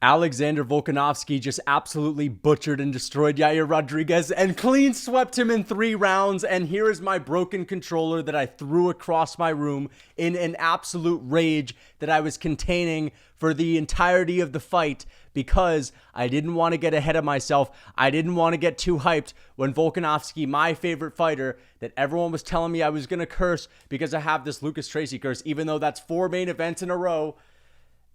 Alexander Volkanovski just absolutely butchered and destroyed Yair Rodriguez and clean swept him in 3 rounds. And here is my broken controller that I threw across my room in an absolute rage that I was containing for the entirety of the fight because I didn't want to get ahead of myself. I didn't want to get too hyped when Volkanovski, my favorite fighter, that everyone was telling me I was going to curse because I have this Lucas Tracy curse, even though that's 4 main events in a row.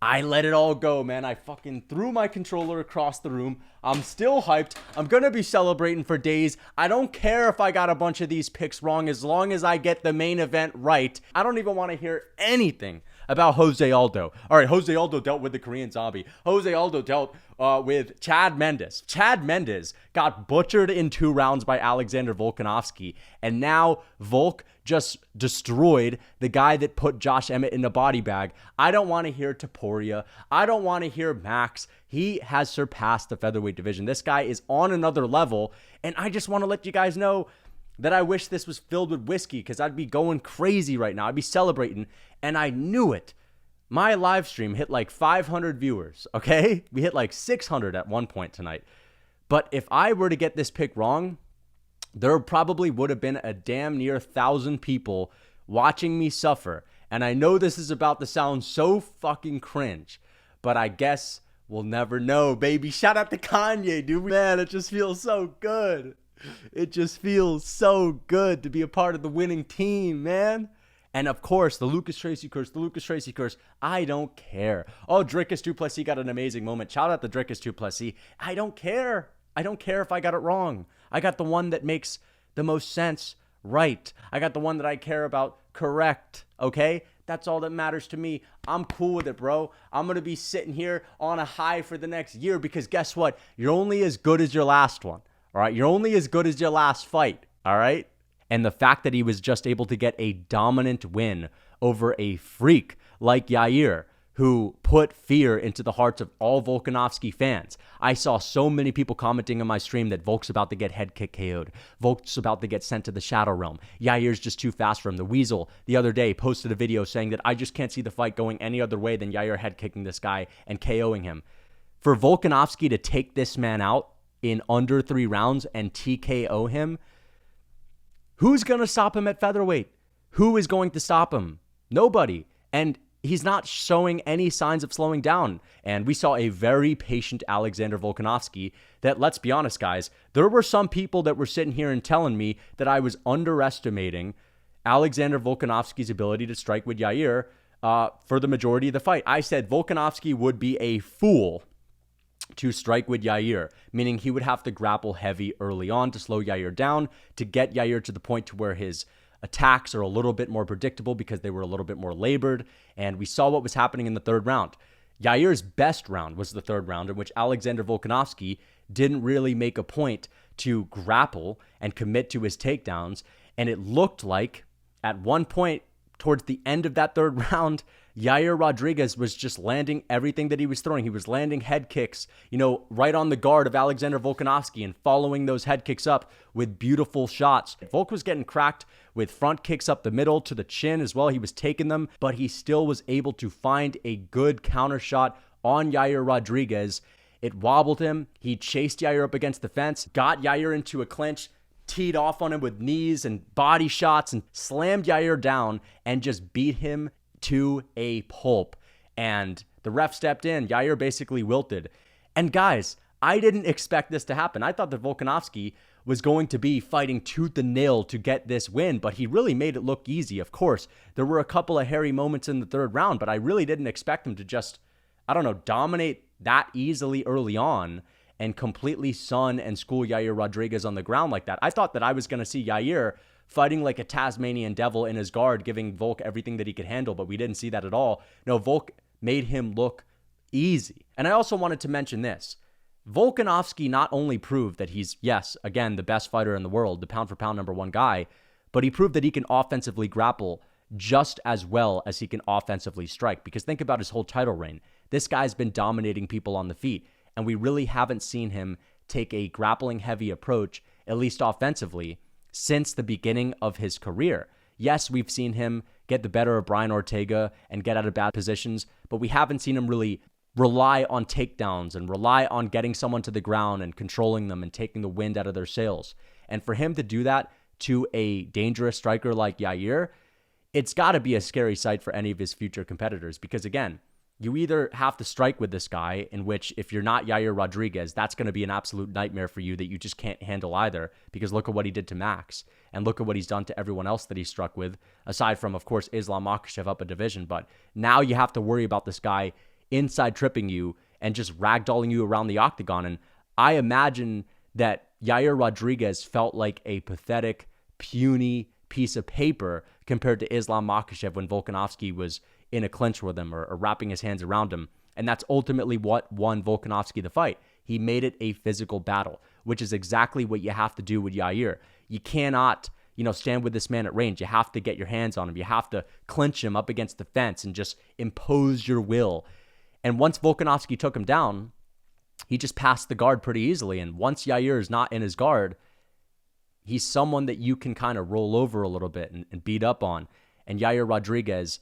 I let it all go, man. I fucking threw my controller across the room. I'm still hyped. I'm going to be celebrating for days. I don't care if I got a bunch of these picks wrong as long as I get the main event right. I don't even want to hear anything about Jose Aldo. All right, Jose Aldo dealt with the Korean Zombie. Jose Aldo dealt with Chad Mendes. Chad Mendes got butchered in 2 rounds by Alexander Volkanovski. And now Volk just destroyed the guy that put Josh Emmett in a body bag. I don't want to hear Topuria. I don't want to hear Max. He has surpassed the featherweight division. This guy is on another level. And I just want to let you guys know that I wish this was filled with whiskey because I'd be going crazy right now. I'd be celebrating. And I knew it. My live stream hit like 500 viewers, okay? We hit like 600 at one point tonight. But if I were to get this pick wrong, there probably would have been a damn near 1,000 people watching me suffer. And I know this is about to sound so fucking cringe, but I guess we'll never know, baby. Shout out to Kanye, dude. Man, it just feels so good. It just feels so good to be a part of the winning team, man. And of course, the Lucas Tracy curse, I don't care. Oh, Drickus Duplessis got an amazing moment. Shout out to Drickus Duplessis. I don't care. I don't care if I got it wrong. I got the one that makes the most sense right. I got the one that I care about correct, okay? That's all that matters to me. I'm cool with it, bro. I'm going to be sitting here on a high for the next year because guess what? You're only as good as your last one, all right? You're only as good as your last fight, all right? And the fact that he was just able to get a dominant win over a freak like Yair, who put fear into the hearts of all Volkanovski fans. I saw so many people commenting on my stream that Volk's about to get head kick KO'd. Volk's about to get sent to the Shadow Realm. Yair's just too fast for him. The Weasel, the other day, posted a video saying that I just can't see the fight going any other way than Yair head kicking this guy and KOing him. For Volkanovski to take this man out in under 3 rounds and TKO him, who's going to stop him at featherweight? Who is going to stop him? Nobody. And he's not showing any signs of slowing down. And we saw a very patient Alexander Volkanovski that, let's be honest, guys, there were some people that were sitting here and telling me that I was underestimating Alexander Volkanovski's ability to strike with Yair for the majority of the fight. I said Volkanovski would be a fool to strike with Yair, meaning he would have to grapple heavy early on to slow Yair down, to get Yair to the point to where his attacks are a little bit more predictable because they were a little bit more labored. And we saw what was happening in the 3rd round. Yair's best round was the 3rd round, in which Alexander Volkanovski didn't really make a point to grapple and commit to his takedowns. And it looked like at one point towards the end of that 3rd round, Yair Rodriguez was just landing everything that he was throwing. He was landing head kicks, right on the guard of Alexander Volkanovski and following those head kicks up with beautiful shots. Volk was getting cracked with front kicks up the middle to the chin as well. He was taking them, but he still was able to find a good counter shot on Yair Rodriguez. It wobbled him. He chased Yair up against the fence, got Yair into a clinch, teed off on him with knees and body shots and slammed Yair down and just beat him to a pulp. And the ref stepped in. Yair basically wilted. And guys, I didn't expect this to happen. I thought that Volkanovski was going to be fighting tooth and nail to get this win, but he really made it look easy. Of course, there were a couple of hairy moments in the 3rd round, but I really didn't expect him to just, dominate that easily early on and completely sun and school Yair Rodriguez on the ground like that. I thought that I was going to see Yair fighting like a Tasmanian devil in his guard, giving Volk everything that he could handle, but we didn't see that at all. No, Volk made him look easy. And I also wanted to mention this. Volkanovski not only proved that he's, yes, again, the best fighter in the world, the pound-for-pound #1 guy, but he proved that he can offensively grapple just as well as he can offensively strike. Because think about his whole title reign. This guy's been dominating people on the feet, and we really haven't seen him take a grappling-heavy approach, at least offensively, since the beginning of his career. Yes, we've seen him get the better of Brian Ortega and get out of bad positions, but we haven't seen him really rely on takedowns and rely on getting someone to the ground and controlling them and taking the wind out of their sails. And for him to do that to a dangerous striker like Yair, it's got to be a scary sight for any of his future competitors. Because again, you either have to strike with this guy, in which if you're not Yair Rodriguez, that's going to be an absolute nightmare for you that you just can't handle either, because look at what he did to Max, and look at what he's done to everyone else that he struck with, aside from, of course, Islam Makhachev up a division. But now you have to worry about this guy inside tripping you and just ragdolling you around the octagon. And I imagine that Yair Rodriguez felt like a pathetic, puny piece of paper compared to Islam Makhachev when Volkanovski was in a clinch with him or wrapping his hands around him. And that's ultimately what won Volkanovski the fight. He made it a physical battle, which is exactly what you have to do with Yair. You cannot, stand with this man at range. You have to get your hands on him. You have to clinch him up against the fence and just impose your will. And once Volkanovski took him down, he just passed the guard pretty easily. And once Yair is not in his guard, he's someone that you can kind of roll over a little bit and beat up on. And Yair Rodriguez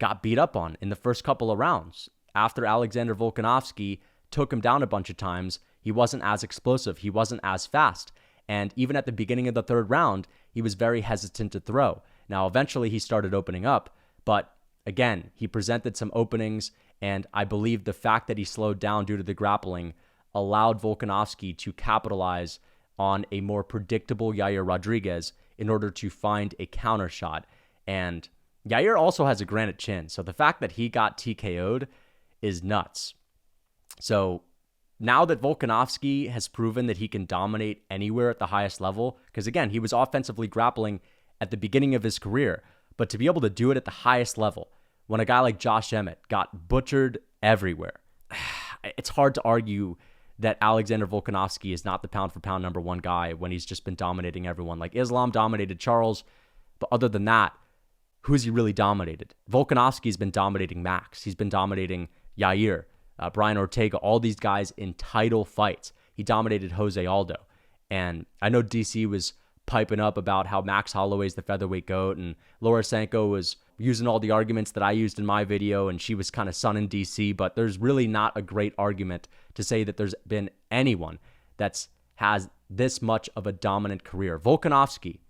got beat up on in the first couple of rounds. After Alexander Volkanovski took him down a bunch of times, he wasn't as explosive. He wasn't as fast. And even at the beginning of the third round, he was very hesitant to throw. Now, eventually he started opening up, but again, he presented some openings, and I believe the fact that he slowed down due to the grappling allowed Volkanovski to capitalize on a more predictable Yair Rodriguez in order to find a counter shot. And Yair also has a granite chin, so the fact that he got TKO'd is nuts. So now that Volkanovski has proven that he can dominate anywhere at the highest level, because again, he was offensively grappling at the beginning of his career, but to be able to do it at the highest level, when a guy like Josh Emmett got butchered everywhere, it's hard to argue that Alexander Volkanovski is not the pound-for-pound number one guy when he's just been dominating everyone. Like Islam dominated Charles, but other than that, who's he really dominated? Volkanovski's been dominating Max. He's been dominating Yair, Brian Ortega, all these guys in title fights. He dominated Jose Aldo. And I know DC was piping up about how Max Holloway's the featherweight GOAT, and Laura Sanko was using all the arguments that I used in my video, and she was kind of sunning DC, but there's really not a great argument to say that there's been anyone that's has this much of a dominant career. Volkanovski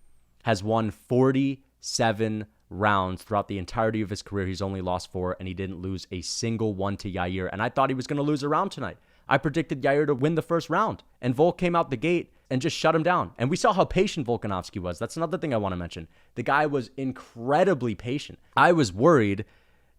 has won 47 rounds throughout the entirety of his career. He's only lost 4, and he didn't lose a single one to Yair. And I thought he was going to lose a round tonight. I predicted Yair to win the first round, and Volk came out the gate and just shut him down. And we saw how patient Volkanovski was. That's another thing I want to mention. The guy was incredibly patient. I was worried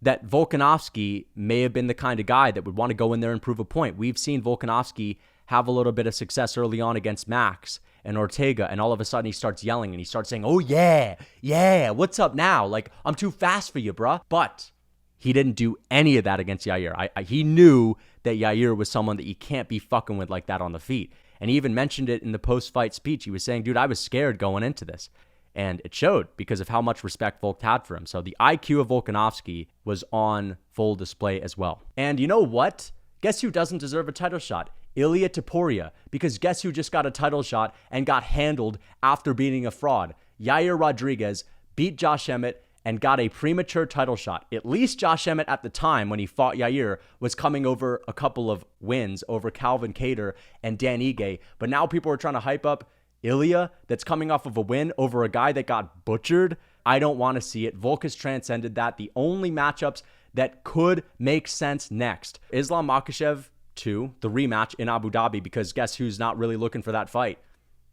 that Volkanovski may have been the kind of guy that would want to go in there and prove a point. We've seen Volkanovski have a little bit of success early on against Max and Ortega, and all of a sudden he starts yelling and he starts saying, "Oh yeah, what's up now? Like, I'm too fast for you, bruh." But he didn't do any of that against Yair. He knew that Yair was someone that you can't be fucking with like that on the feet. And he even mentioned it in the post-fight speech. He was saying, dude, I was scared going into this. And it showed because of how much respect Volk had for him. So the IQ of Volkanovski was on full display as well. And you know what? Guess who doesn't deserve a title shot? Ilia Topuria. Because guess who just got a title shot and got handled after beating a fraud? Yair Rodriguez beat Josh Emmett and got a premature title shot. At least Josh Emmett at the time when he fought Yair was coming over a couple of wins over Calvin Kattar and Dan Ige. But now people are trying to hype up Ilia that's coming off of a win over a guy that got butchered. I don't want to see it. Volk has transcended that. The only matchups that could make sense next, Islam Makhachev 2, the rematch in Abu Dhabi, because guess who's not really looking for that fight?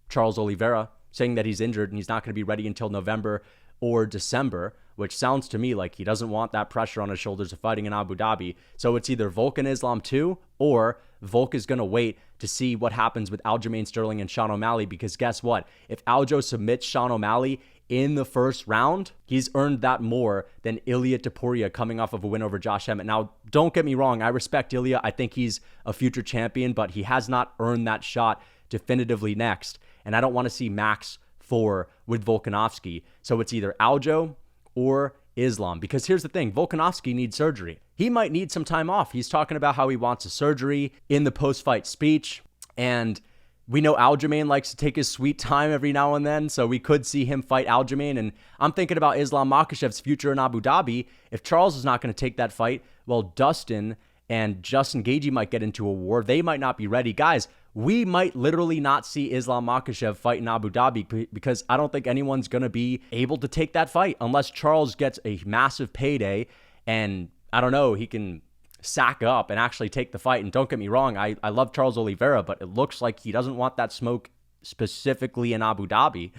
Charles Oliveira, saying that he's injured and he's not going to be ready until November or December, which sounds to me like he doesn't want that pressure on his shoulders of fighting in Abu Dhabi. So it's either Volk and Islam 2, or Volk is going to wait to see what happens with Aljamain Sterling and Sean O'Malley, because guess what? If Aljo submits Sean O'Malley in the first round, he's earned that more than Ilia Topuria coming off of a win over Josh Emmett. Now, don't get me wrong. I respect Ilia. I think he's a future champion, but he has not earned that shot definitively next. And I don't want to see Max 4 with Volkanovski. So it's either Aljo or Islam. Because here's the thing, Volkanovski needs surgery. He might need some time off. He's talking about how he wants a surgery in the post-fight speech. And we know Aljamain likes to take his sweet time every now and then. So we could see him fight Aljamain. And I'm thinking about Islam Makhachev's future in Abu Dhabi. If Charles is not going to take that fight, well, Dustin and Justin Gaethje might get into a war. They might not be ready. Guys, we might literally not see Islam Makhachev fight in Abu Dhabi because I don't think anyone's going to be able to take that fight unless Charles gets a massive payday and, I don't know, he can sack up and actually take the fight. And don't get me wrong, I love Charles Oliveira, but it looks like he doesn't want that smoke specifically in Abu Dhabi.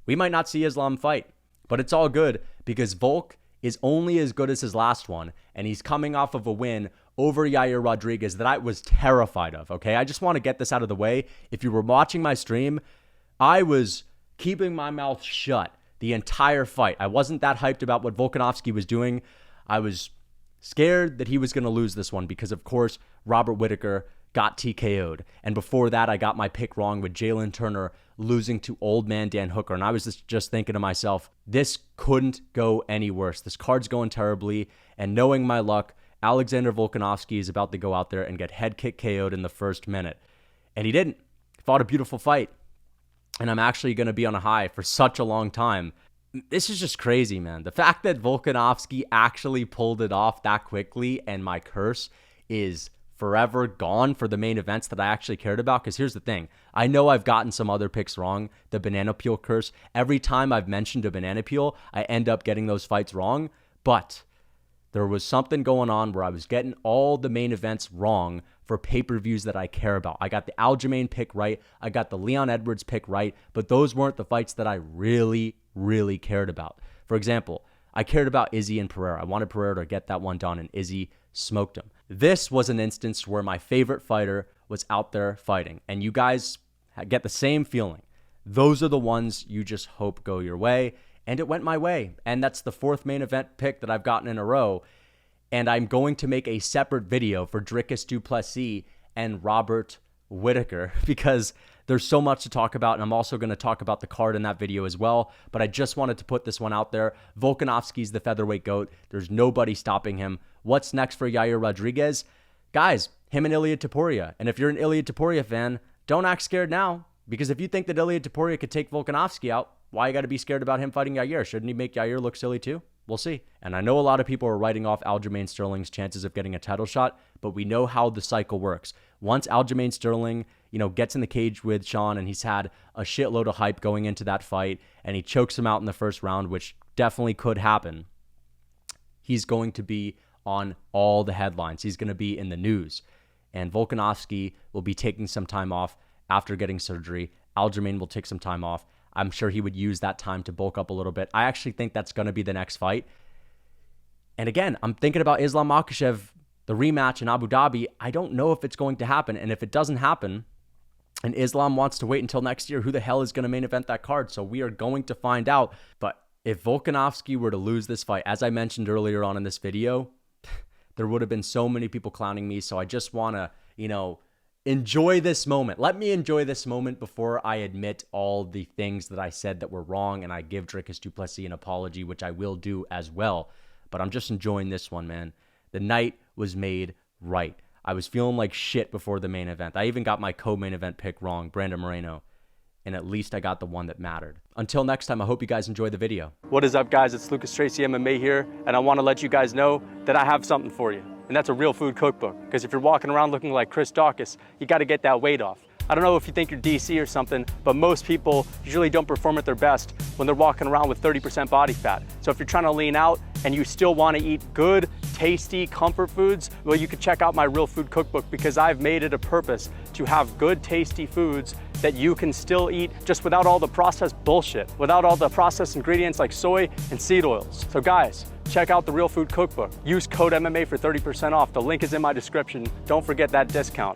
We might not see Islam fight, but it's all good because Volk is only as good as his last one, and he's coming off of a win over Yair Rodriguez that I was terrified of, okay? I just want to get this out of the way. If you were watching my stream, I was keeping my mouth shut the entire fight. I wasn't that hyped about what Volkanovski was doing. I was scared that he was going to lose this one because, of course, Robert Whittaker got TKO'd. And before that, I got my pick wrong with Jalen Turner losing to old man Dan Hooker. And I was just thinking to myself, this couldn't go any worse. This card's going terribly. And knowing my luck, Alexander Volkanovski is about to go out there and get head kick KO'd in the first minute. And he didn't. He fought a beautiful fight. And I'm actually going to be on a high for such a long time. This is just crazy, man. The fact that Volkanovski actually pulled it off that quickly and my curse is forever gone for the main events that I actually cared about. Because here's the thing. I know I've gotten some other picks wrong. The banana peel curse. Every time I've mentioned a banana peel, I end up getting those fights wrong. But there was something going on where I was getting all the main events wrong for pay-per-views that I care about. I got the Aljamain pick right. I got the Leon Edwards pick right. But those weren't the fights that I really cared about. For example, I cared about Izzy and Pereira. I wanted Pereira to get that one done, and Izzy smoked him. This was an instance where my favorite fighter was out there fighting, and you guys get the same feeling. Those are the ones you just hope go your way, and it went my way, and that's the fourth main event pick that I've gotten in a row, and I'm going to make a separate video for Dricus du Plessis and Robert Whittaker because there's so much to talk about, and I'm also going to talk about the card in that video as well, but I just wanted to put this one out there. Volkanovski's the featherweight GOAT. There's nobody stopping him. What's next for Yair Rodriguez? Guys, him and Ilia Topuria. And if you're an Ilia Topuria fan, don't act scared now, because if you think that Ilia Topuria could take Volkanovski out, why you got to be scared about him fighting Yair? Shouldn't he make Yair look silly too? We'll see. And I know a lot of people are writing off Aljamain Sterling's chances of getting a title shot, but we know how the cycle works. Once Aljamain Sterling, gets in the cage with Sean and he's had a shitload of hype going into that fight and he chokes him out in the first round, which definitely could happen, he's going to be on all the headlines. He's going to be in the news. And Volkanovski will be taking some time off after getting surgery. Aljamain will take some time off. I'm sure he would use that time to bulk up a little bit. I actually think that's going to be the next fight. And again, I'm thinking about Islam Makhachev, the rematch in Abu Dhabi. I don't know if it's going to happen. And if it doesn't happen, and Islam wants to wait until next year, who the hell is going to main event that card? So we are going to find out. But if Volkanovski were to lose this fight, as I mentioned earlier on in this video, there would have been so many people clowning me. So I just want to, enjoy this moment. Let me enjoy this moment before I admit all the things that I said that were wrong and I give Dricus du Plessis an apology, which I will do as well. But I'm just enjoying this one, man. The night was made right. I was feeling like shit before the main event. I even got my co-main event pick wrong, Brandon Moreno. And at least I got the one that mattered. Until next time, I hope you guys enjoy the video. What is up, guys? It's Lucas Tracy MMA here, and I want to let you guys know that I have something for you, and that's a real food cookbook. Because if you're walking around looking like Chris Dawkins, you got to get that weight off. I don't know if you think you're DC or something, but most people usually don't perform at their best when they're walking around with 30% body fat. So if you're trying to lean out and you still want to eat good, tasty comfort foods, well, you can check out my Real Food Cookbook because I've made it a purpose to have good, tasty foods that you can still eat just without all the processed bullshit, without all the processed ingredients like soy and seed oils. So guys, check out the Real Food Cookbook. Use code MMA for 30% off. The link is in my description. Don't forget that discount.